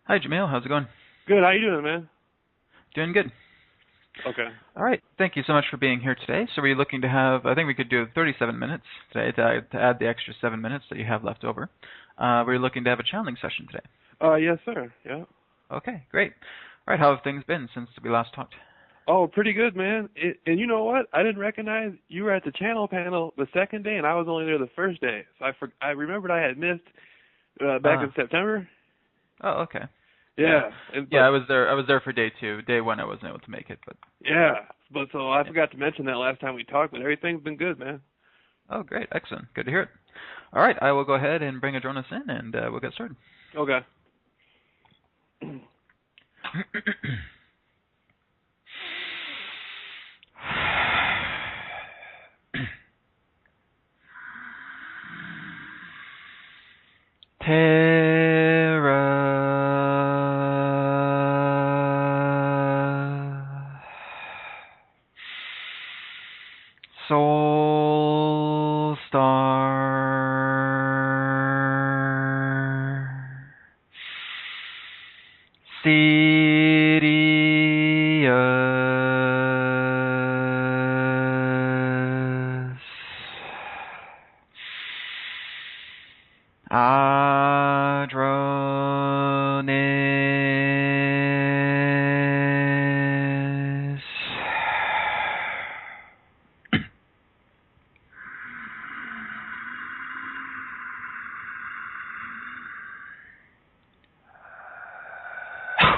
Hi, Jameel. How's it going? Good. How you doing, man? Doing good. Okay. All right. Thank you so much for being here today. So we're looking to have, I think we could do 37 minutes today to add the extra 7 minutes that you have left over. We're looking to have a channeling session today. Yes, sir. Yeah. Okay, great. All right, how have things been since we last talked? Oh, pretty good, man. And you know what? I didn't recognize you were at the channel panel the second day, and I was only there the first day. So I remembered I had missed back in Ah. September. Oh, okay. Yeah. Yeah. Yeah, I was there. I was there for day two. Day one, I wasn't able to make it, but Yeah. But so I yeah. forgot to mention that last time we talked, but everything's been good, man. Oh, great. Excellent. Good to hear it. All right, I will go ahead and bring Adronis in, and we'll get started. Okay. Terra Soul Star Sirius Adronis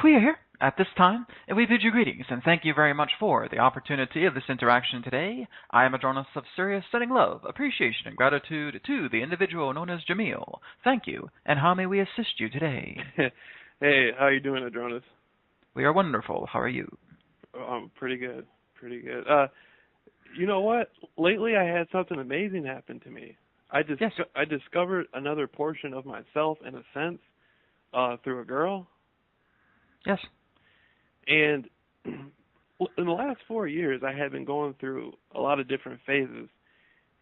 We are here at this time, and we bid you greetings, and thank you very much for the opportunity of this interaction today. I am Adronis of Sirius, sending love, appreciation, and gratitude to the individual known as Jameel. Thank you, and how may we assist you today? Hey, how you doing, Adronis? We are wonderful. How are you? Pretty good. Pretty good. You know what? Lately, I had something amazing happen to me. Yes. I discovered another portion of myself, in a sense, through a girl. Yes. And in the last 4 years, I had been going through a lot of different phases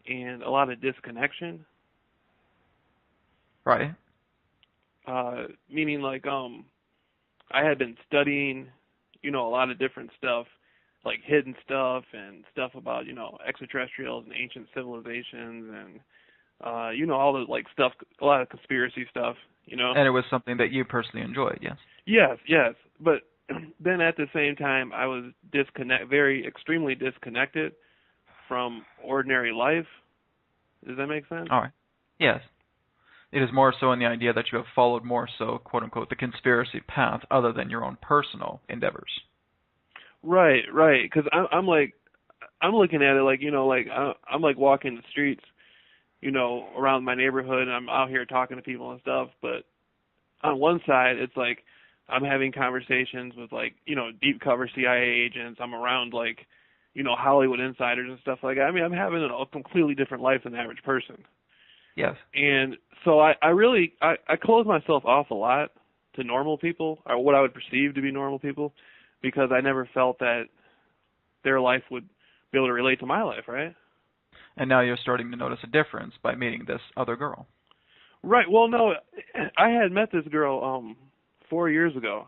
and a lot of disconnection. Right. Meaning, like, I had been studying, a lot of different stuff, like hidden stuff and stuff about, extraterrestrials and ancient civilizations and, all the, like, stuff, a lot of conspiracy stuff. And it was something that you personally enjoyed, yes? Yes, yes. But then at the same time, I was very extremely disconnected from ordinary life. Does that make sense? All right. Yes. It is more so in the idea that you have followed more so, quote unquote, the conspiracy path other than your own personal endeavors. Right, right. Because I'm like, I'm looking at it like, I'm like walking the streets, around my neighborhood, and I'm out here talking to people and stuff. But on one side, it's like I'm having conversations with, like, deep cover CIA agents. I'm around, like, Hollywood insiders and stuff like that. I mean, I'm having a completely different life than the average person. Yes. And so I close myself off a lot to normal people, or what I would perceive to be normal people, because I never felt that their life would be able to relate to my life, right? And now you're starting to notice a difference by meeting this other girl. Right. Well, no, I had met this girl 4 years ago,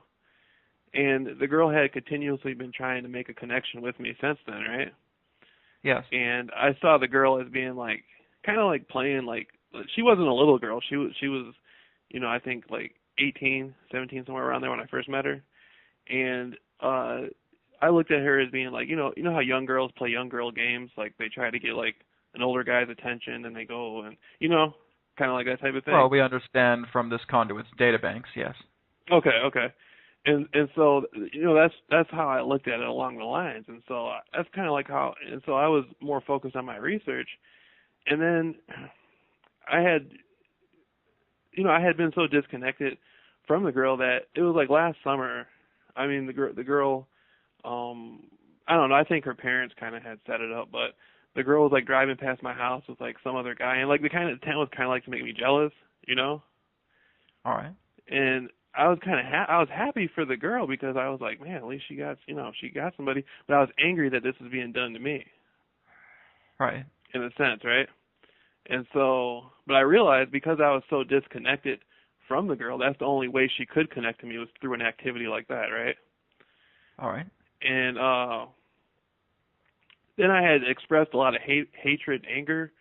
and the girl had continuously been trying to make a connection with me since then, right? Yes. And I saw the girl as being like, kind of like playing, like, she wasn't a little girl. She was, I think like 18, 17, somewhere around there when I first met her. And I looked at her as being like, you know how young girls play young girl games, like they try to get like an older guy's attention, and they go and, kind of like that type of thing. Well, we understand from this conduit's databanks, yes. Okay, okay. And so, that's how I looked at it along the lines. And so that's kind of like how, and so I was more focused on my research. And then I had, I had been so disconnected from the girl that it was like last summer. I mean, the girl, I don't know, I think her parents kind of had set it up, but the girl was like driving past my house with like some other guy, and like the town was kind of like to make me jealous. All right. And I was kind of I was happy for the girl, because I was like, man, at least she got, she got somebody. But I was angry that this was being done to me, Right. in a sense, right? And so, but I realized, because I was so disconnected from the girl. That's the only way she could connect to me was through an activity like that, right? All right. And then I had expressed a lot of hatred, anger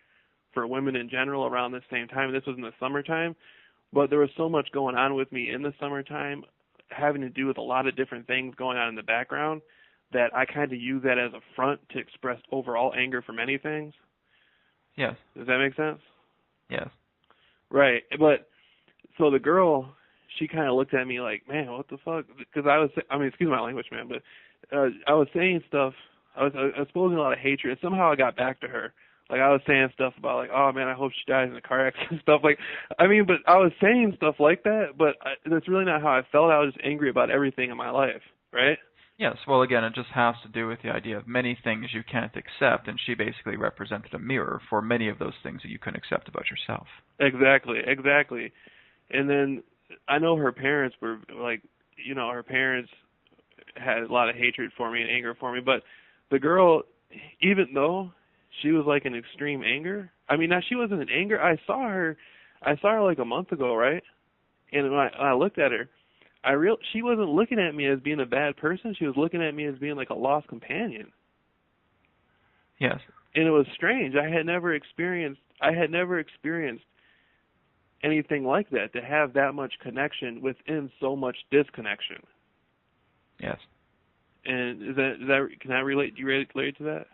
for women in general around this same time. This was in the summertime, but there was so much going on with me in the summertime, having to do with a lot of different things going on in the background, that I kind of use that as a front to express overall anger for many things. Yes. Does that make sense? Yes. Right. But so the girl, she kind of looked at me like, man, what the fuck? Because excuse my language, man, but I was saying stuff. I was exposing a lot of hatred, and somehow I got back to her. Like, I was saying stuff about, like, oh, man, I hope she dies in a car accident and stuff. Like, I mean, but I was saying stuff like that, but that's really not how I felt. I was just angry about everything in my life, right? Yes. Well, again, it just has to do with the idea of many things you can't accept, and she basically represented a mirror for many of those things that you couldn't accept about yourself. Exactly. And then I know her parents were, like, you know, her parents had a lot of hatred for me and anger for me, but the girl, even though she was like in extreme anger. I mean, now she wasn't in anger. I saw her like a month ago, right? And when I looked at her, she wasn't looking at me as being a bad person. She was looking at me as being like a lost companion. Yes. And it was strange. I had never experienced anything like that, to have that much connection within so much disconnection. Yes. And can I relate? Do you relate to that?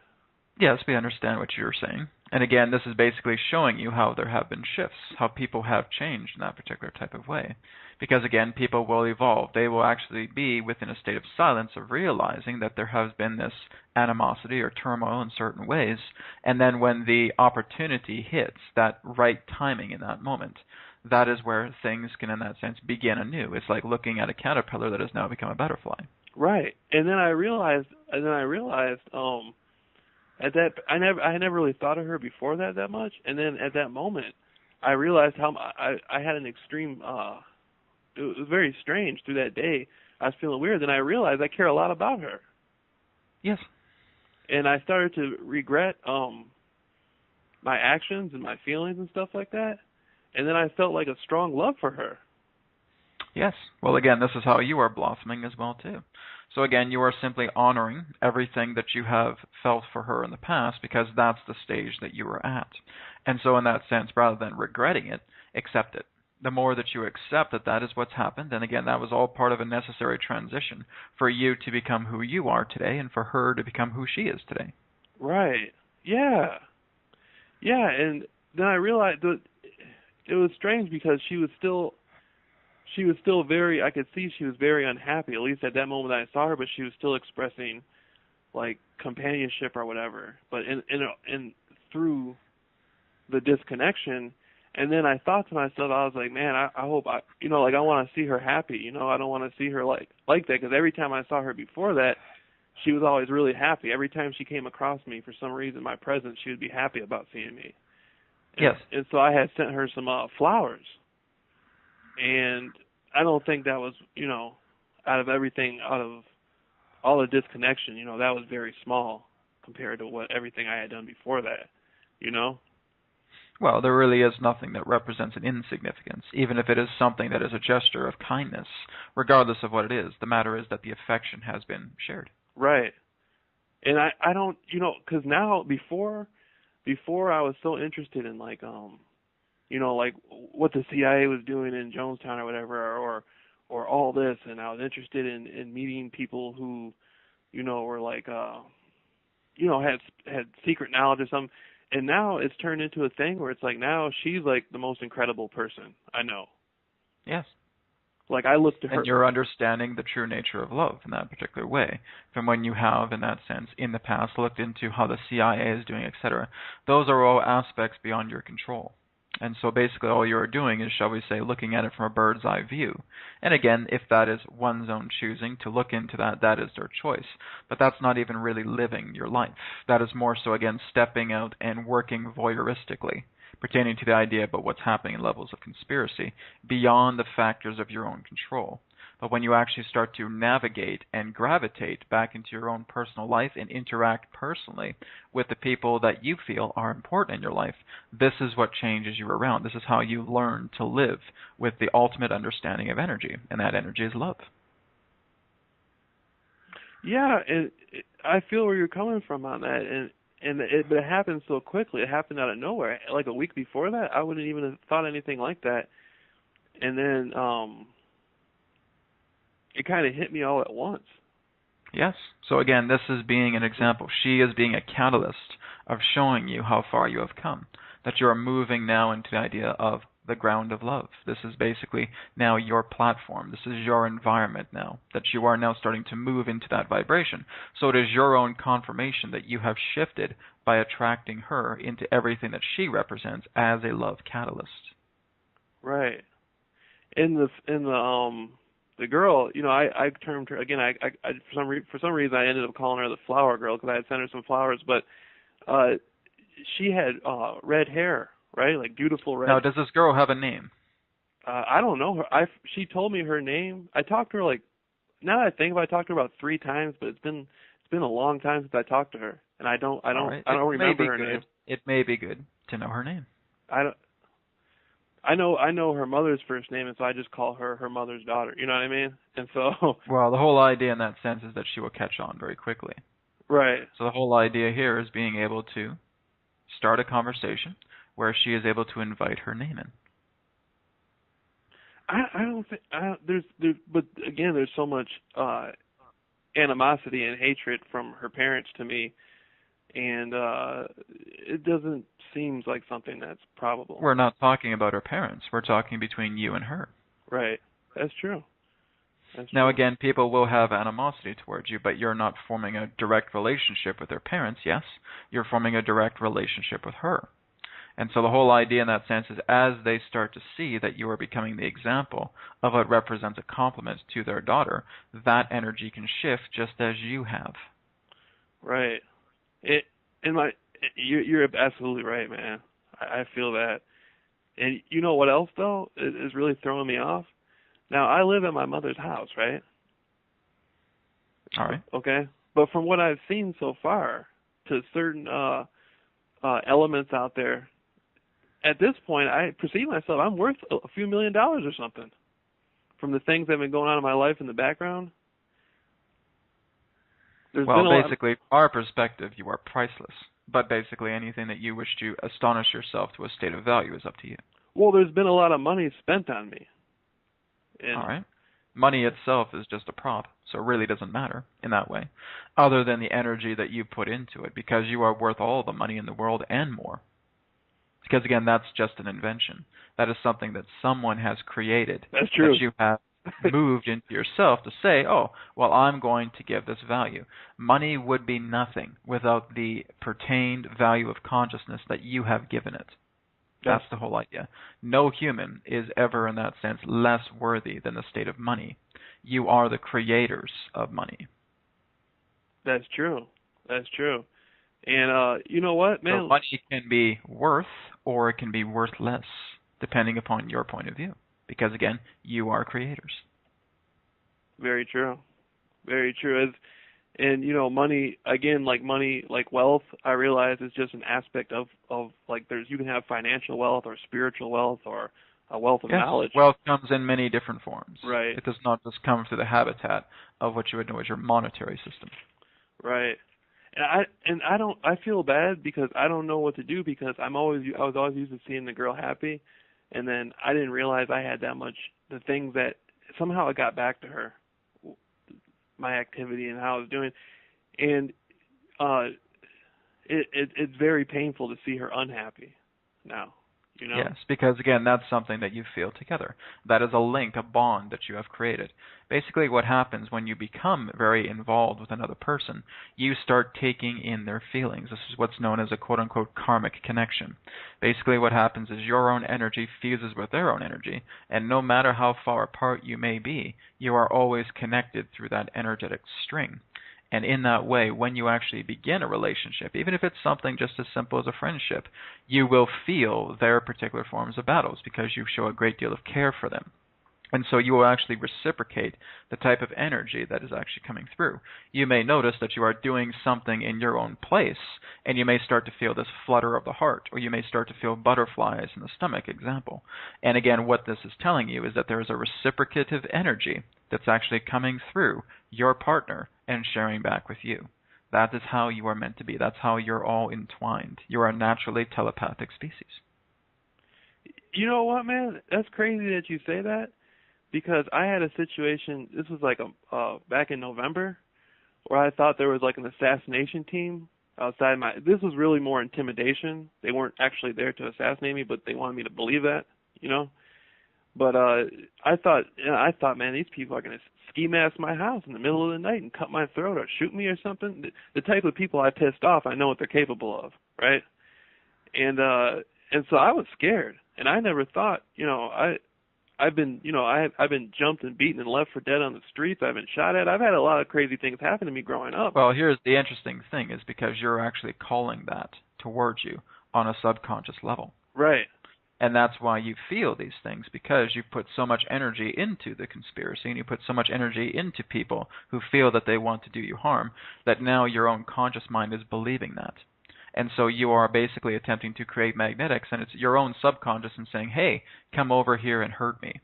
Yes, we understand what you're saying. And again, this is basically showing you how there have been shifts, how people have changed in that particular type of way. Because again, people will evolve. They will actually be within a state of silence of realizing that there has been this animosity or turmoil in certain ways. And then when the opportunity hits, that right timing in that moment, that is where things can, in that sense, begin anew. It's like looking at a caterpillar that has now become a butterfly. Right. And then I realized at that, I never really thought of her before that much, and then at that moment, I realized how I had an extreme. It was very strange through that day. I was feeling weird, then I realized I care a lot about her. Yes. And I started to regret my actions and my feelings and stuff like that, and then I felt like a strong love for her. Yes. Well, again, this is how you are blossoming as well, too. So again, you are simply honoring everything that you have felt for her in the past, because that's the stage that you were at. And so in that sense, rather than regretting it, accept it. The more that you accept that that is what's happened, and again, that was all part of a necessary transition for you to become who you are today and for her to become who she is today. Right. Yeah. Yeah, and then I realized that it was strange because she was still very, I could see she was very unhappy, at least at that moment I saw her, but she was still expressing, like, companionship or whatever. But in through the disconnection, and then I thought to myself, I was like, man, I hope, I want to see her happy, I don't want to see her like that, because every time I saw her before that, she was always really happy. Every time she came across me, for some reason, my presence, she would be happy about seeing me. Yes. And so I had sent her some flowers. And I don't think that was, out of all the disconnection, that was very small compared to everything I had done before that, Well, there really is nothing that represents an insignificance, even if it is something that is a gesture of kindness, regardless of what it is. The matter is that the affection has been shared. Right. And I don't, because now, before I was so interested in, like, like what the CIA was doing in Jonestown or whatever, or all this, and I was interested in meeting people who, were like, had secret knowledge or something. And now it's turned into a thing where it's like, now she's like the most incredible person I know. Yes. Like, I look to her. And you're understanding the true nature of love in that particular way. From when you have, in that sense, in the past, looked into how the CIA is doing, etc. Those are all aspects beyond your control. And so basically all you're doing is, shall we say, looking at it from a bird's eye view. And again, if that is one's own choosing to look into that, that is their choice. But that's not even really living your life. That is more so, again, stepping out and working voyeuristically. pertaining to the idea about what's happening in levels of conspiracy beyond the factors of your own control. But when you actually start to navigate and gravitate back into your own personal life and interact personally with the people that you feel are important in your life, this is what changes you around. This is how you learn to live with the ultimate understanding of energy, and that energy is love. Yeah, and I feel where you're coming from on that, but it happened so quickly. It happened out of nowhere. Like a week before that, I wouldn't even have thought anything like that. And then it kind of hit me all at once. Yes. So again, this is being an example. She is being a catalyst of showing you how far you have come, that you are moving now into the idea of the ground of love. This is basically now your platform. This is your environment now, that you are now starting to move into that vibration. So it is your own confirmation that you have shifted by attracting her into everything that she represents as a love catalyst. Right. The girl, I termed her again. I for some reason I ended up calling her the flower girl because I had sent her some flowers, but she had red hair, right? Like beautiful red. Now, does this girl have a name? I don't know her. She told me her name. I talked to her now that I think about it, I talked to her about 3 times, but it's been a long time since I talked to her, and I don't remember her name. It may be good to know her name. I know her mother's first name, and so I just call her her mother's daughter. You know what I mean? And so. Well, the whole idea in that sense is that she will catch on very quickly. Right. So the whole idea here is being able to start a conversation where she is able to invite her name in. I don't think but again, there's so much animosity and hatred from her parents to me, and it doesn't seem like something that's probable. We're not talking about her parents. We're talking between you and her. Right. That's true. Now, again, people will have animosity towards you, but you're not forming a direct relationship with their parents, yes? You're forming a direct relationship with her. And so the whole idea in that sense is as they start to see that you are becoming the example of what represents a compliment to their daughter, that energy can shift just as you have. Right. You're absolutely right, man. I feel that. And you know what else, though, is really throwing me off? Now, I live at my mother's house, right? All right. Okay. But from what I've seen so far, to certain elements out there, at this point, I perceive myself, I'm worth a few $1 million or something from the things that have been going on in my life in the background. Basically, from our perspective, you are priceless. But basically, anything that you wish to astonish yourself to a state of value is up to you. Well, there's been a lot of money spent on me. All right. Money itself is just a prop, so it really doesn't matter in that way, other than the energy that you put into it, because you are worth all the money in the world and more. Because, again, that's just an invention. That is something that someone has created. That's true. That you have moved into yourself to say, oh, well, I'm going to give this value. Money would be nothing without the pertained value of consciousness that you have given it. That's the whole idea. No human is ever, in that sense, less worthy than the state of money. You are the creators of money. That's true. That's true. And you know what, man? So money can be worth or it can be worthless, depending upon your point of view. Because, again, you are creators. Very true. Very true. And, money, again, like wealth, I realize is just an aspect of you can have financial wealth or spiritual wealth or a wealth of knowledge. Wealth comes in many different forms. Right. It does not just come through the habitat of what you would know as your monetary system. Right. I feel bad because I don't know what to do because I was always used to seeing the girl happy, and then I didn't realize I had that much, the things that somehow it got back to her, my activity and how I was doing, and it's very painful to see her unhappy now. Yes, because, again, that's something that you feel together. That is a link, a bond that you have created. Basically, what happens when you become very involved with another person, you start taking in their feelings. This is what's known as a quote-unquote karmic connection. Basically, what happens is your own energy fuses with their own energy, and no matter how far apart you may be, you are always connected through that energetic string. And in that way, when you actually begin a relationship, even if it's something just as simple as a friendship, you will feel their particular forms of battles because you show a great deal of care for them. And so you will actually reciprocate the type of energy that is actually coming through. You may notice that you are doing something in your own place, and you may start to feel this flutter of the heart, or you may start to feel butterflies in the stomach, example. And again, what this is telling you is that there is a reciprocative energy that's actually coming through your partner and sharing back with you. That is how you are meant to be. That's how you're all entwined. You are a naturally telepathic species. You know what, man? That's crazy that you say that. Because I had a situation, this was like back in November, where I thought there was like an assassination team outside this was really more intimidation. They weren't actually there to assassinate me, but they wanted me to believe that, you know. But I thought, man, these people are going to ski mask my house in the middle of the night and cut my throat or shoot me or something. The type of people I pissed off, I know what they're capable of, right? And so I was scared, and I never thought, you know, I've been jumped and beaten and left for dead on the streets. I've been shot at. I've had a lot of crazy things happen to me growing up. Well, here's the interesting thing is because you're actually calling that towards you on a subconscious level. Right. And that's why you feel these things, because you put so much energy into the conspiracy and you put so much energy into people who feel that they want to do you harm, that now your own conscious mind is believing that. And so you are basically attempting to create magnetics, and it's your own subconscious and saying, hey, come over here and hurt me.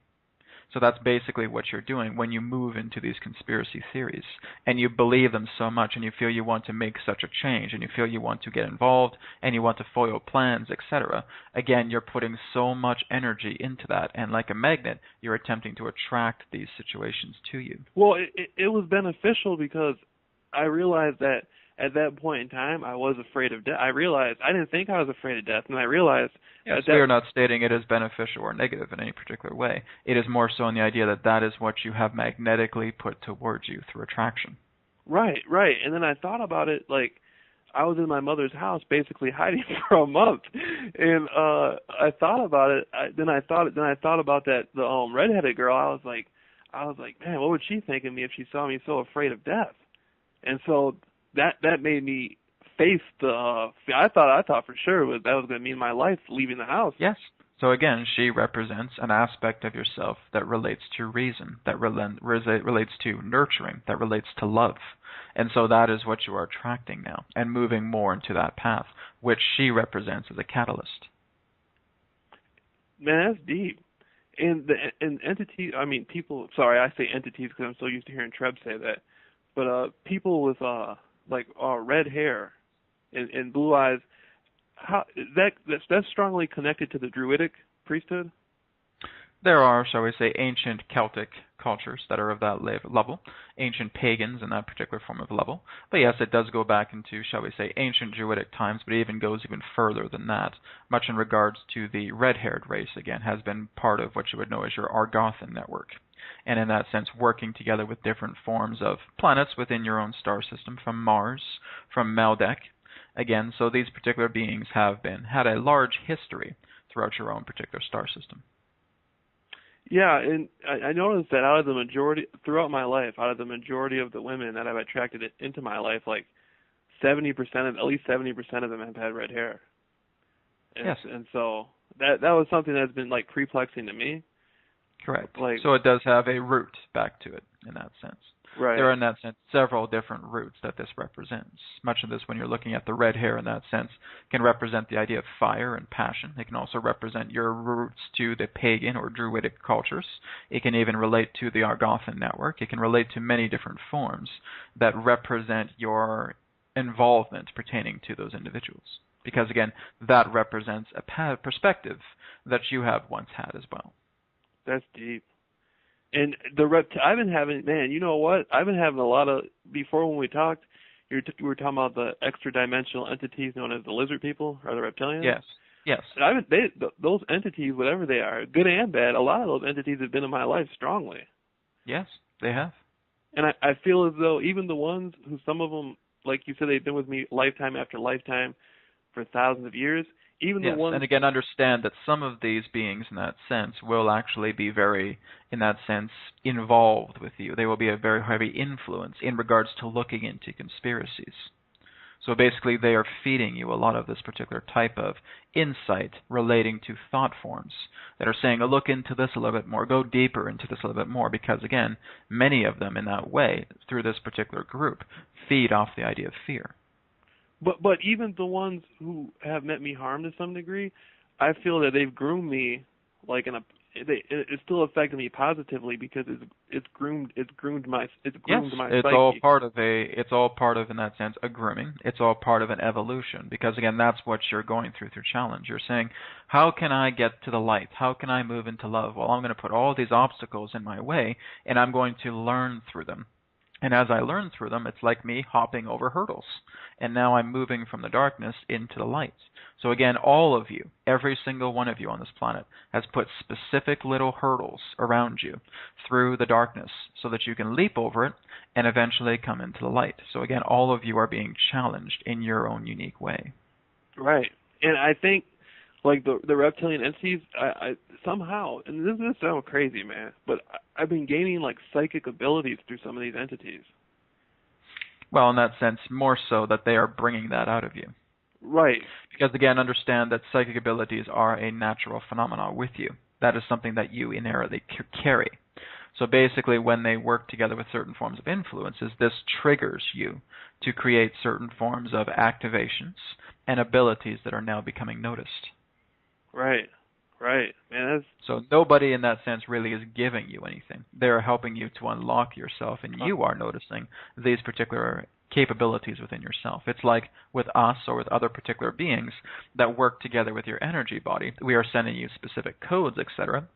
So that's basically what you're doing when you move into these conspiracy theories. And you believe them so much, and you feel you want to make such a change, and you feel you want to get involved, and you want to foil plans, etc. Again, you're putting so much energy into that, and like a magnet, you're attempting to attract these situations to you. Well, it was beneficial because I realized that at that point in time, I was afraid of death. I realized I didn't think I was afraid of death, and I realized. Yes, we are not stating it as beneficial or negative in any particular way. It is more so in the idea that that is what you have magnetically put towards you through attraction. Right. And then I thought about it like I was in my mother's house, basically hiding for a month, and I thought about it. Then I thought about that the redheaded girl. I was like, man, what would she think of me if she saw me so afraid of death? And so that made me face I thought for sure that was going to mean my life leaving the house. Yes. So again, she represents an aspect of yourself that relates to reason, that relates to nurturing, that relates to love. And so that is what you are attracting now and moving more into that path, which she represents as a catalyst. Man, that's deep. And entities, I mean people, sorry, I say entities because I'm so used to hearing Treb say that, but people with red hair and blue eyes, that's strongly connected to the Druidic priesthood? There are, shall we say, ancient Celtic cultures that are of that level, ancient pagans in that particular form of level. But yes, it does go back into, shall we say, ancient Druidic times, but it even goes even further than that. Much in regards to the red-haired race, again, has been part of what you would know as your Argothan network. And in that sense, working together with different forms of planets within your own star system, from Mars, from Maldek. Again, so these particular beings had a large history throughout your own particular star system. Yeah, and I noticed that out of the majority, throughout my life, out of the majority of the women that I've attracted into my life, like at least 70% of them have had red hair. And, yes. And so that was something that's been like perplexing to me. Correct. So it does have a root back to it in that sense. Right. There are, in that sense, several different roots that this represents. Much of this, when you're looking at the red hair in that sense, can represent the idea of fire and passion. It can also represent your roots to the pagan or Druidic cultures. It can even relate to the Argothan network. It can relate to many different forms that represent your involvement pertaining to those individuals. Because, again, that represents a perspective that you have once had as well. That's deep. And I've been having, man, you know what? I've been having a lot of, before when we talked, we were talking about the extra-dimensional entities known as the lizard people, or the reptilians. Yes. Those entities, whatever they are, good and bad, a lot of those entities have been in my life strongly. Yes, they have. And I feel as though even the ones who, some of them, like you said, they've been with me lifetime after lifetime for thousands of years, even the Yes, ones. and again, understand that some of these beings, in that sense, will actually be very, in that sense, involved with you. They will be a very heavy influence in regards to looking into conspiracies. So basically, they are feeding you a lot of this particular type of insight relating to thought forms that are saying, oh, look into this a little bit more, go deeper into this a little bit more, because again, many of them in that way, through this particular group, feed off the idea of fear. But even the ones who have meant me harm to some degree, I feel that they've groomed me like it's still affected me positively because it's groomed my It's psyche. all part of in that sense a grooming. It's all part of an evolution, because again, that's what you're going through challenge. You're saying, how can I get to the light? How can I move into love? Well, I'm going to put all these obstacles in my way, and I'm going to learn through them. And as I learn through them, it's like me hopping over hurdles. And now I'm moving from the darkness into the light. So again, all of you, every single one of you on this planet, has put specific little hurdles around you through the darkness so that you can leap over it and eventually come into the light. So again, all of you are being challenged in your own unique way. Right. And I think like the reptilian entities, I somehow, and this is going to sound crazy, man, but I've been gaining like psychic abilities through some of these entities. Well, in that sense, more so that they are bringing that out of you. Right. Because again, understand that psychic abilities are a natural phenomenon with you. That is something that you inherently carry. So basically, when they work together with certain forms of influences, this triggers you to create certain forms of activations and abilities that are now becoming noticed. Right. Right. Man, So nobody in that sense really is giving you anything. They're helping you to unlock yourself, and you are noticing these particular capabilities within yourself. It's like with us or with other particular beings that work together with your energy body. We are sending you specific codes, etc.,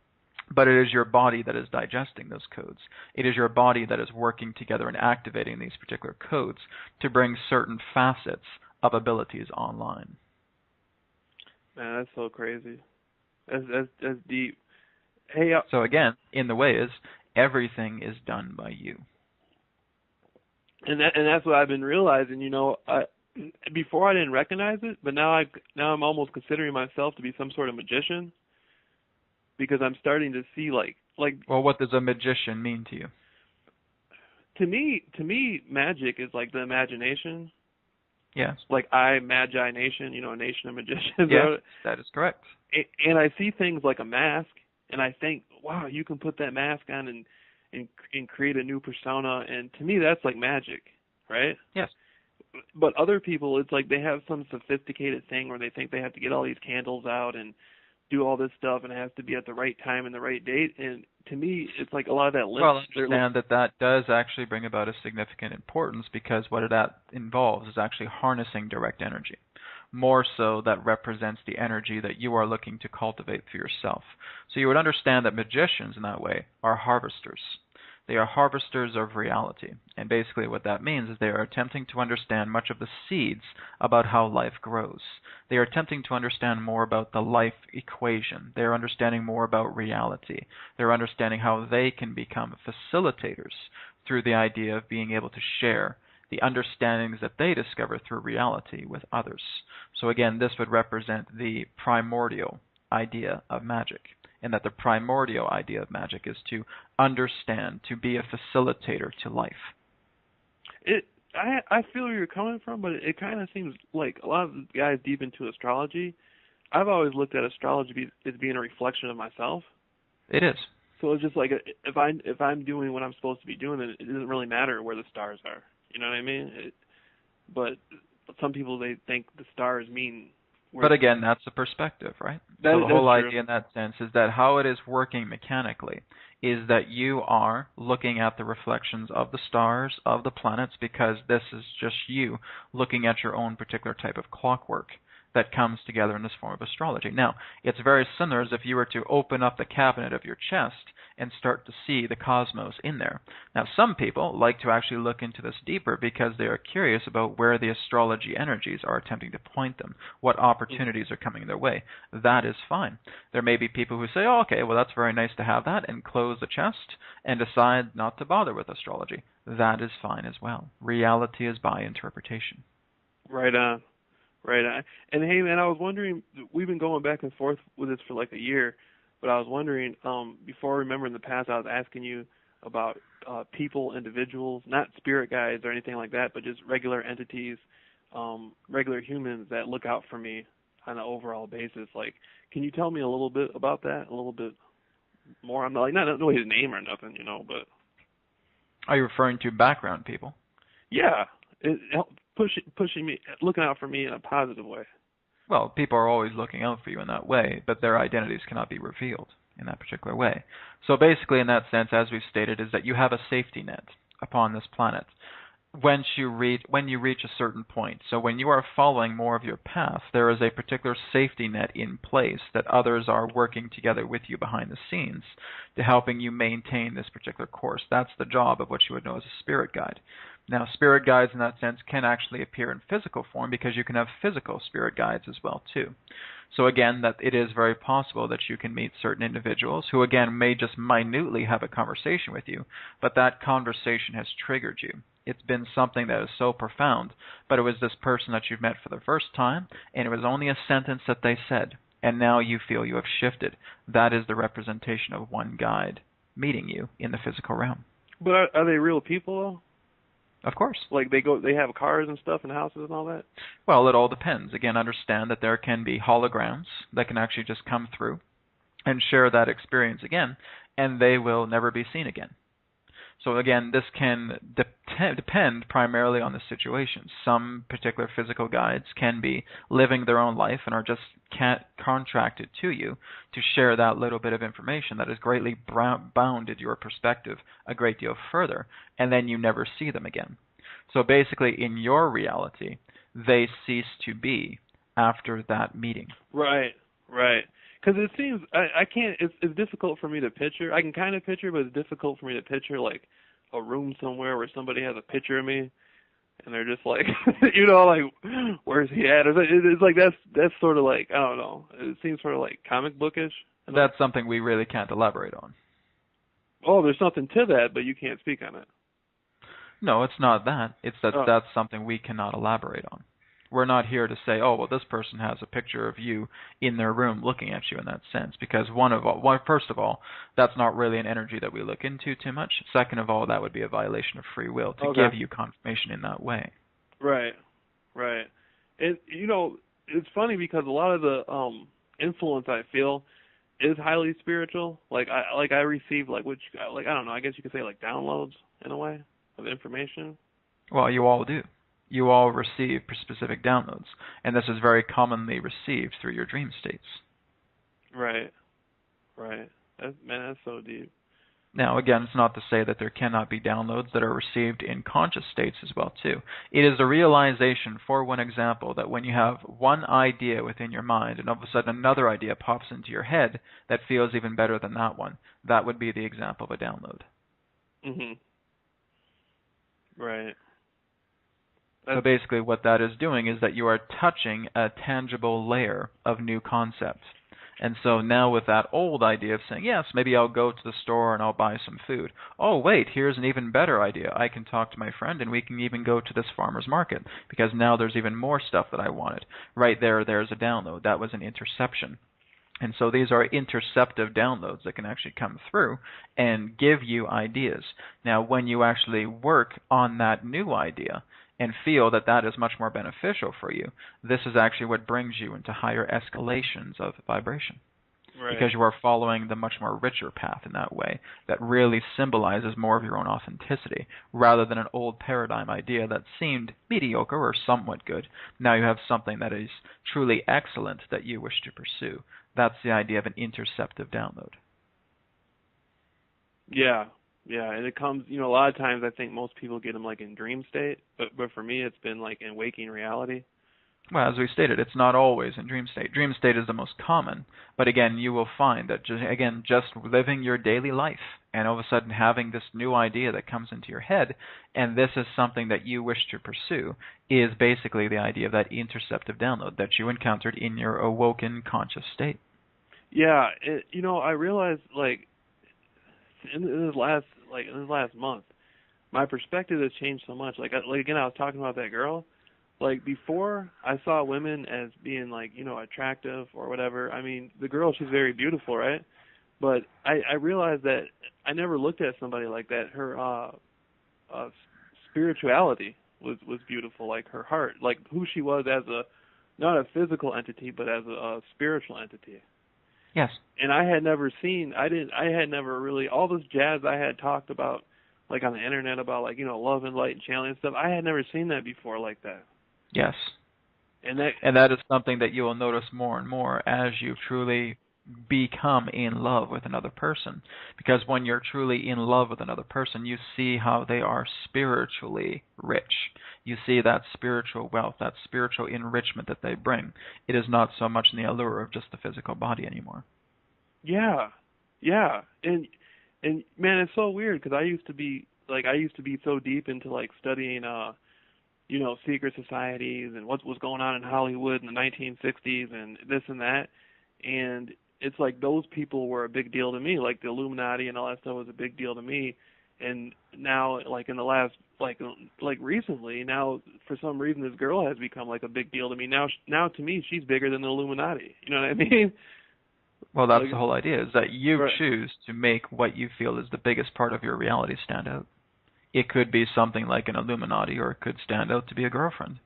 but it is your body that is digesting those codes. It is your body that is working together and activating these particular codes to bring certain facets of abilities online. Man, that's so crazy. That's deep. Hey. So again, in the way is everything is done by you. And that's what I've been realizing. You know, before I didn't recognize it, but now I'm almost considering myself to be some sort of magician, because I'm starting to see like. Well, what does a magician mean to you? To me, magic is like the imagination. Yes. Like Magi Nation, you know, a nation of magicians. Yes, that is correct. And I see things like a mask, and I think, wow, you can put that mask on and create a new persona, and to me that's like magic, right? Yes. But other people, it's like they have some sophisticated thing where they think they have to get all these candles out and do all this stuff, and it has to be at the right time and the right date. And to me, it's like a lot of that. Well, understand that does actually bring about a significant importance, because what that involves is actually harnessing direct energy. More so that represents the energy that you are looking to cultivate for yourself. So you would understand that magicians in that way are harvesters. They are harvesters of reality. And basically what that means is they are attempting to understand much of the seeds about how life grows. They are attempting to understand more about the life equation. They are understanding more about reality. They're understanding how they can become facilitators through the idea of being able to share the understandings that they discover through reality with others. So again, this would represent the primordial idea of magic, and that the primordial idea of magic is to understand, to be a facilitator to life. I feel where you're coming from, but it kind of seems like a lot of the guys deep into astrology, I've always looked at astrology as being a reflection of myself. It is. So it's just like if I'm doing what I'm supposed to be doing, then it doesn't really matter where the stars are. You know what I mean? But some people, they think the stars mean. But again, that's a perspective, right? So the whole idea in that sense is that how it is working mechanically is that you are looking at the reflections of the stars, of the planets, because this is just you looking at your own particular type of clockwork that comes together in this form of astrology. Now, it's very similar as if you were to open up the cabinet of your chest and start to see the cosmos in there. Now, some people like to actually look into this deeper because they are curious about where the astrology energies are attempting to point them, what opportunities are coming their way. That is fine. There may be people who say, oh, okay, well, that's very nice to have that, and close the chest and decide not to bother with astrology. That is fine as well. Reality is by interpretation. Right on. Right. And hey, man, I was wondering. We've been going back and forth with this for like a year, but I was wondering. Before, remember in the past, I was asking you about people, individuals, not spirit guides or anything like that, but just regular entities, regular humans that look out for me on an overall basis. Like, can you tell me a little bit about that? A little bit more? I'm not like not know his name or nothing, but Are you referring to background people? yeah, it helped pushing me, looking out for me in a positive way. Well, people are always looking out for you in that way, but their identities cannot be revealed in that particular way. So basically, in that sense, as we've stated, is that you have a safety net upon this planet. When you reach a certain point, so when you are following more of your path, there is a particular safety net in place that others are working together with you behind the scenes to helping you maintain this particular course. That's the job of what you would know as a spirit guide. Now, spirit guides in that sense can actually appear in physical form because you can have physical spirit guides as well too. So again, that it is very possible that you can meet certain individuals who again may just minutely have a conversation with you, but that conversation has triggered you. It's been something that is so profound, but it was this person that you've met for the first time, and it was only a sentence that they said, and now you feel you have shifted. That is the representation of one guide meeting you in the physical realm. But are they real people though? Of course. Like they have cars and stuff and houses and all that? Well, it all depends. Again, understand that there can be holograms that can actually just come through and share that experience again, and they will never be seen again. So again, this can depend primarily on the situation. Some particular physical guides can be living their own life and are just contracted to you to share that little bit of information that has greatly bounded your perspective a great deal further, and then you never see them again. So basically, in your reality, they cease to be after that meeting. Right. Because it seems I can't. It's difficult for me to picture. I can kind of picture, but it's difficult for me to picture like a room somewhere where somebody has a picture of me, and they're just like, like where's he at? It's like that's sort of like I don't know. It seems sort of like comic bookish. That's something we really can't elaborate on. Oh, there's something to that, but you can't speak on it. No, it's not that. It's that that's something we cannot elaborate on. We're not here to say, oh, well, this person has a picture of you in their room looking at you in that sense, because first of all, that's not really an energy that we look into too much. Second of all, that would be a violation of free will to give you confirmation in that way. Right. And it's funny because a lot of the influence I feel is highly spiritual. Like I receive I don't know. I guess you could say like downloads in a way of information. Well, you all do. You all receive specific downloads, and this is very commonly received through your dream states. Right. That's so deep. Now, again, it's not to say that there cannot be downloads that are received in conscious states as well, too. It is the realization, for one example, that when you have one idea within your mind and all of a sudden another idea pops into your head that feels even better than that one, that would be the example of a download. Mhm. Right. So basically what that is doing is that you are touching a tangible layer of new concepts. And so now with that old idea of saying, yes, maybe I'll go to the store and I'll buy some food. Oh, wait, here's an even better idea. I can talk to my friend and we can even go to this farmer's market because now there's even more stuff that I wanted. Right there's a download. That was an interception. And so these are interceptive downloads that can actually come through and give you ideas. Now, when you actually work on that new idea and feel that that is much more beneficial for you, this is actually what brings you into higher escalations of vibration. Right. Because you are following the much more richer path in that way that really symbolizes more of your own authenticity rather than an old paradigm idea that seemed mediocre or somewhat good. Now you have something that is truly excellent that you wish to pursue. That's the idea of an interceptive download. Yeah, and it comes, a lot of times I think most people get them like in dream state, but for me it's been like in waking reality. Well, as we stated, it's not always in dream state. Dream state is the most common, but again, you will find that just living your daily life and all of a sudden having this new idea that comes into your head, and this is something that you wish to pursue, is basically the idea of that interceptive download that you encountered in your awoken conscious state. Yeah, I realized like in this last month, my perspective has changed so much. Like again, I was talking about that girl. like before I saw women as being like, attractive or whatever. I mean, the girl, she's very beautiful, right? But I realized that I never looked at somebody like that. Her spirituality was beautiful, like her heart, like who she was as a not a physical entity, but as a spiritual entity. Yes. And I had never really, all this jazz I had talked about, like on the internet about like, love and light and channeling and stuff, I had never seen that before like that. Yes. And that is something that you will notice more and more as you truly become in love with another person. Because when you're truly in love with another person, you see how they are spiritually rich. You see that spiritual wealth, that spiritual enrichment that they bring. It is not so much in the allure of just the physical body anymore. Yeah. And man, it's so weird because I used to be so deep into like studying secret societies and what was going on in Hollywood in the 1960s and this and that. And it's like those people were a big deal to me, like the Illuminati and all that stuff was a big deal to me. And now, like in the last, like recently, now for some reason this girl has become like a big deal to me. Now to me, she's bigger than the Illuminati. You know what I mean? Well, that's the whole idea, is that you right. choose to make what you feel is the biggest part of your reality stand out. It could be something like an Illuminati, or it could stand out to be a girlfriend.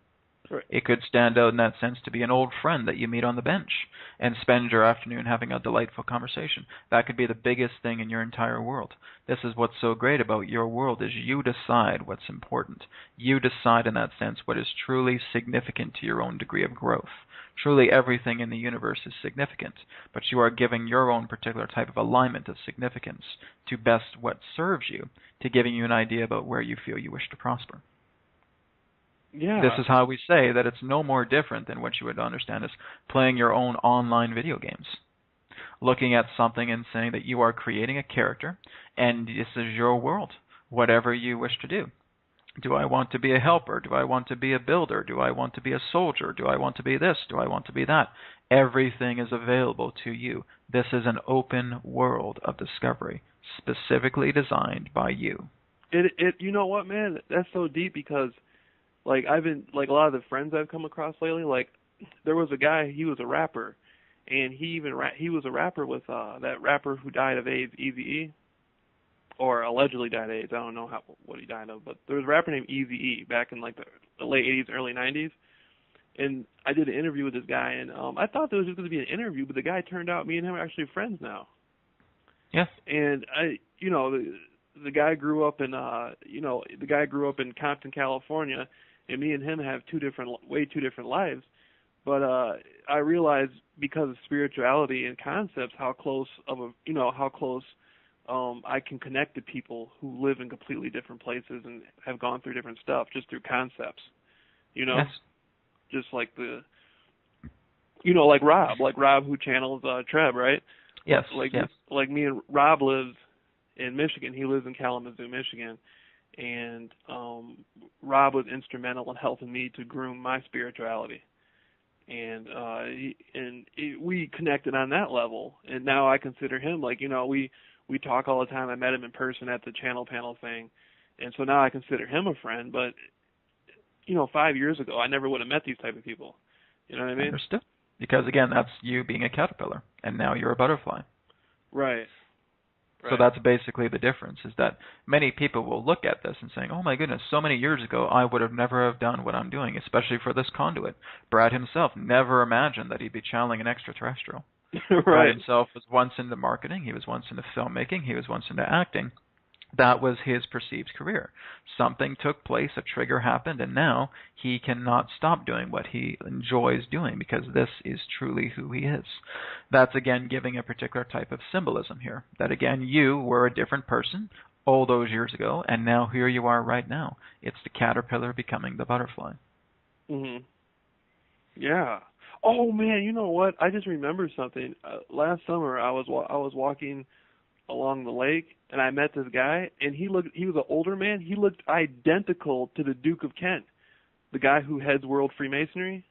Right. It could stand out in that sense to be an old friend that you meet on the bench and spend your afternoon having a delightful conversation. That could be the biggest thing in your entire world. This is what's so great about your world, is you decide what's important. You decide in that sense what is truly significant to your own degree of growth. Truly everything in the universe is significant, but you are giving your own particular type of alignment of significance to best what serves you, to giving you an idea about where you feel you wish to prosper. Yeah. This is how we say that it's no more different than what you would understand as playing your own online video games. Looking at something and saying that you are creating a character, and this is your world, whatever you wish to do. Do I want to be a helper? Do I want to be a builder? Do I want to be a soldier? Do I want to be this? Do I want to be that? Everything is available to you. This is an open world of discovery, specifically designed by you. You know what, man? That's so deep because like I've been like a lot of the friends I've come across lately, like there was a guy, he was a rapper, and he was a rapper with that rapper who died of AIDS, Eazy-E, or allegedly died of AIDS. I don't know what he died of, but there was a rapper named Eazy-E back in like the late 80s, early 90s. And I did an interview with this guy, and I thought there was just going to be an interview, but the guy turned out me and him are actually friends now. Yes. And the guy grew up in Compton, California. And me and him have way two different lives, but I realized because of spirituality and concepts how close I can connect to people who live in completely different places and have gone through different stuff just through concepts, Yes. Just like like Rob who channels Treb, right? Yes. Like me and Rob lives in Michigan. He lives in Kalamazoo, Michigan. And Rob was instrumental in helping me to groom my spirituality, and we connected on that level. And now I consider him like we talk all the time. I met him in person at the channel panel thing, and so now I consider him a friend. But 5 years ago, I never would have met these type of people. You know what I mean? Understood. Because again, that's you being a caterpillar, and now you're a butterfly. Right. So that's basically the difference, is that many people will look at this and saying, oh my goodness, so many years ago I would have never have done what I'm doing, especially for this conduit. Brad himself never imagined that he'd be channeling an extraterrestrial. Right. Brad himself was once into marketing, he was once into filmmaking, he was once into acting. That was his perceived career. Something took place, a trigger happened, and now he cannot stop doing what he enjoys doing because this is truly who he is. That's again giving a particular type of symbolism here. That again, you were a different person all those years ago, and now here you are right now. It's the caterpillar becoming the butterfly. Mhm. Yeah. Oh man, you know what? I just remembered something. Last summer, I was walking along the lake, and I met this guy, and he was an older man. He looked identical to the Duke of Kent, the guy who heads World Freemasonry.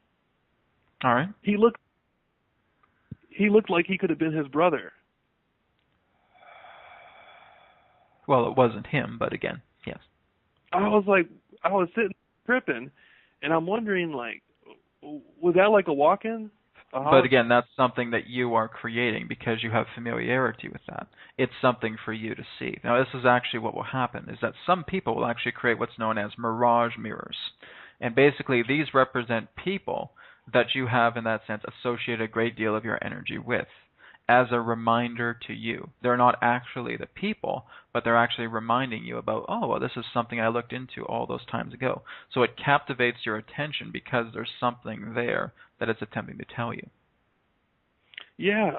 All right. He looked like he could have been his brother. Well, it wasn't him, but again, yes. I was sitting tripping, And I'm wondering, like, was that like a walk-in? A But house? again, that's something that you are creating because you have familiarity with that. It's something for you to see. Now, this is actually what will happen, is that some people will actually create what's known as mirage mirrors. And basically, these represent people that you have, in that sense, associated a great deal of your energy with as a reminder to you. They're not actually the people, but they're actually reminding you about, oh, well, this is something I looked into all those times ago. So it captivates your attention because there's something there that it's attempting to tell you. Yeah.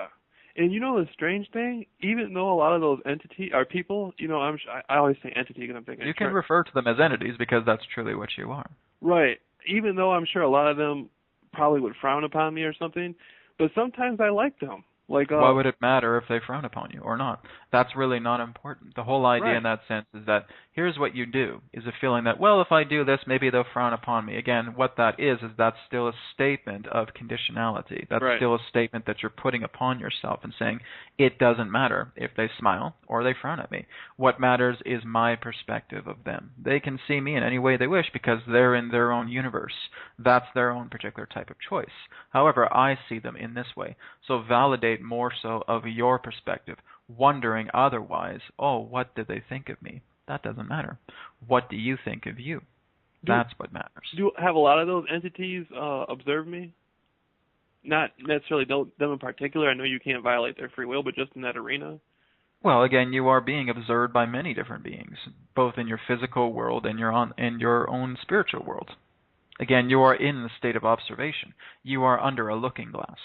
And you know the strange thing? Even though a lot of those entities are people, I always say entity because I'm thinking. You can refer to them as entities because that's truly what you are. Right. Even though I'm sure a lot of them probably would frown upon me or something, but sometimes I like them. Like, Why would it matter if they frown upon you or not? That's really not important. The whole idea right. in that sense is that here's what you do, is a feeling that, well, if I do this, maybe they'll frown upon me. Again, what that is that's still a statement of conditionality. That's Right. still a statement that you're putting upon yourself and saying, it doesn't matter if they smile or they frown at me. What matters is my perspective of them. They can see me in any way they wish because they're in their own universe. That's their own particular type of choice. However, I see them in this way. So validate more so of your perspective, wondering otherwise, oh, what did they think of me? That doesn't matter. What do you think of you? That's what matters. Do you have a lot of those entities observe me? Not necessarily them in particular. I know you can't violate their free will, but just in that arena. Well, again, you are being observed by many different beings, both in your physical world and your own spiritual world. Again, you are in the state of observation. You are under a looking glass.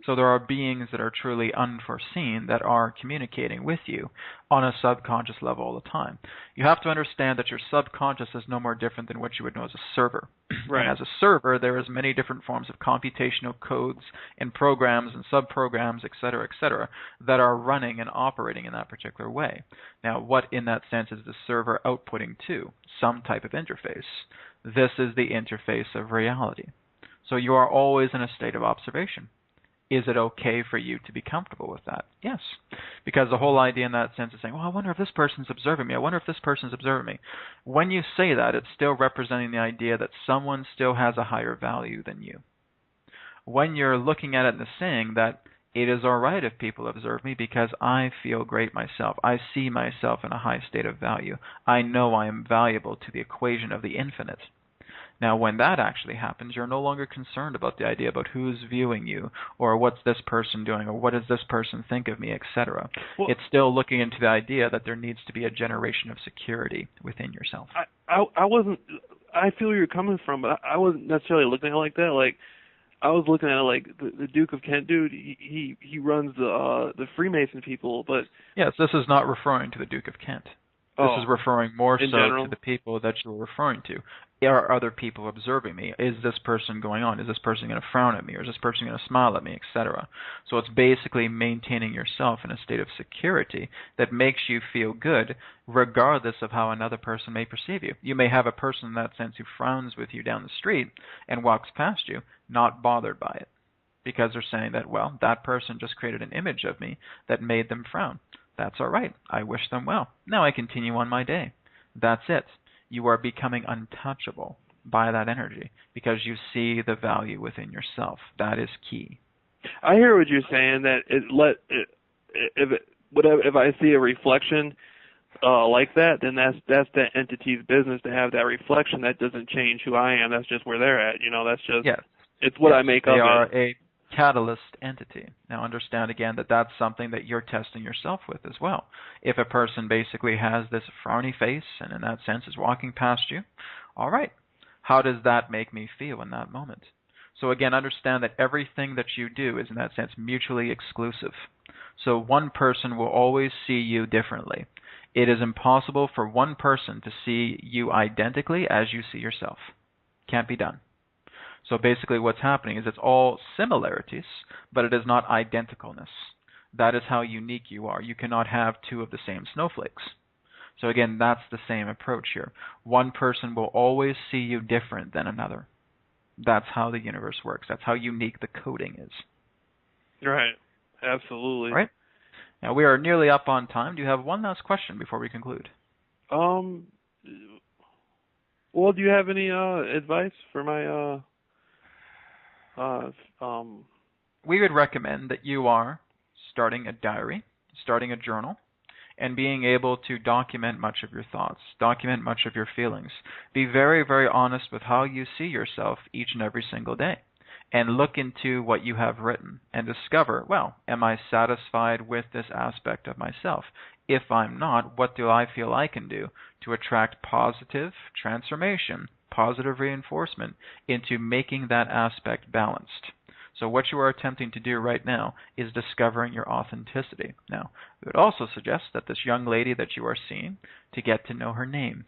So there are beings that are truly unforeseen that are communicating with you on a subconscious level all the time. You have to understand that your subconscious is no more different than what you would know as a server. Right. And as a server, there is many different forms of computational codes and programs and subprograms, et cetera, that are running and operating in that particular way. Now, what in that sense is the server outputting to? Some type of interface. This is the interface of reality. So you are always in a state of observation. Is it okay for you to be comfortable with that? Yes. Because the whole idea in that sense is saying, well, I wonder if this person's observing me. I wonder if this person's observing me. When you say that, it's still representing the idea that someone still has a higher value than you. When you're looking at it and saying that it is all right if people observe me because I feel great myself. I see myself in a high state of value. I know I am valuable to the equation of the infinite. Now, when that actually happens, you're no longer concerned about the idea about who's viewing you, or what's this person doing, or what does this person think of me, etc. Well, it's still looking into the idea that there needs to be a generation of security within yourself. I wasn't. I feel where you're coming from, but I wasn't necessarily looking at it like that. Like, I was looking at it like the Duke of Kent dude. He runs the Freemason people, but yes, this is not referring to the Duke of Kent. This is referring more so to the people that you're referring to. Are other people observing me? Is this person going on? Is this person going to frown at me? Or is this person going to smile at me, etc.? So it's basically maintaining yourself in a state of security that makes you feel good regardless of how another person may perceive you. You may have a person in that sense who frowns with you down the street and walks past you, not bothered by it. Because they're saying that, well, that person just created an image of me that made them frown. That's all right. I wish them well. Now I continue on my day. That's it. You are becoming untouchable by that energy because you see the value within yourself. That is key. I hear what you're saying. That if I see a reflection like that, then that's that entity's business to have that reflection. That doesn't change who I am. That's just where they're at. That's just it's what I make of it. They are a catalyst entity. Now understand again that that's something that you're testing yourself with as well. If a person basically has this frowny face and in that sense is walking past you, all right, how does that make me feel in that moment? So again, understand that everything that you do is in that sense mutually exclusive. So one person will always see you differently. It is impossible for one person to see you identically as you see yourself. Can't be done. So basically what's happening is it's all similarities, but it is not identicalness. That is how unique you are. You cannot have two of the same snowflakes. So again, that's the same approach here. One person will always see you different than another. That's how the universe works. That's how unique the coding is. Right. Absolutely. All right. Now we are nearly up on time. Do you have one last question before we conclude? Well, do you have any advice for my We would recommend that you are starting a diary, starting a journal, and being able to document much of your thoughts, document much of your feelings. Be very, very honest with how you see yourself each and every single day. And look into what you have written and discover, well, am I satisfied with this aspect of myself? If I'm not, what do I feel I can do to attract positive transformation, positive reinforcement into making that aspect balanced? So what you are attempting to do right now is discovering your authenticity. Now, we would also suggest that this young lady that you are seeing, to get to know her name.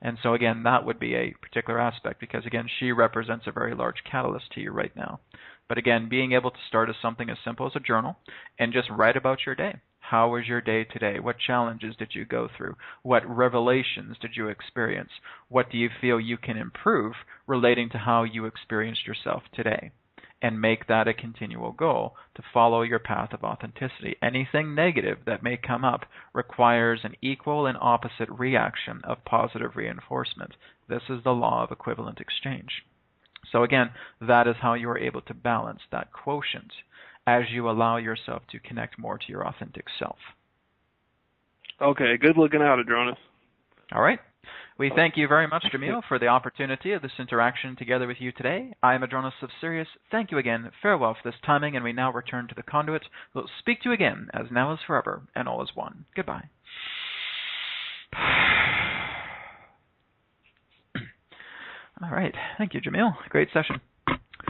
And so again, that would be a particular aspect because again, she represents a very large catalyst to you right now. But again, being able to start as something as simple as a journal and just write about your day. How was your day today? What challenges did you go through? What revelations did you experience? What do you feel you can improve relating to how you experienced yourself today? And make that a continual goal to follow your path of authenticity. Anything negative that may come up requires an equal and opposite reaction of positive reinforcement. This is the law of equivalent exchange. So again, that is how you are able to balance that quotient as you allow yourself to connect more to your authentic self. Okay, good looking out, Adronis. All right. We thank you very much, Jameel, for the opportunity of this interaction together with you today. I am Adronis of Sirius. Thank you again. Farewell for this timing, and we now return to the conduit. We'll speak to you again, as now is forever, and all is one. Goodbye. All right. Thank you, Jameel. Great session.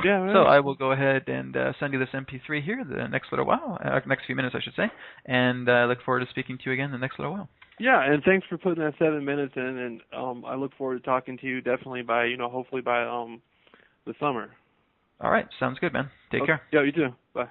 Yeah, right. So I will go ahead and send you this MP3 here the next little while, next few minutes, I should say, and I look forward to speaking to you again the next little while. Yeah, and thanks for putting that 7 minutes in, and I look forward to talking to you definitely by, hopefully by the summer. All right, sounds good, man. Take care. Yeah, you too. Bye.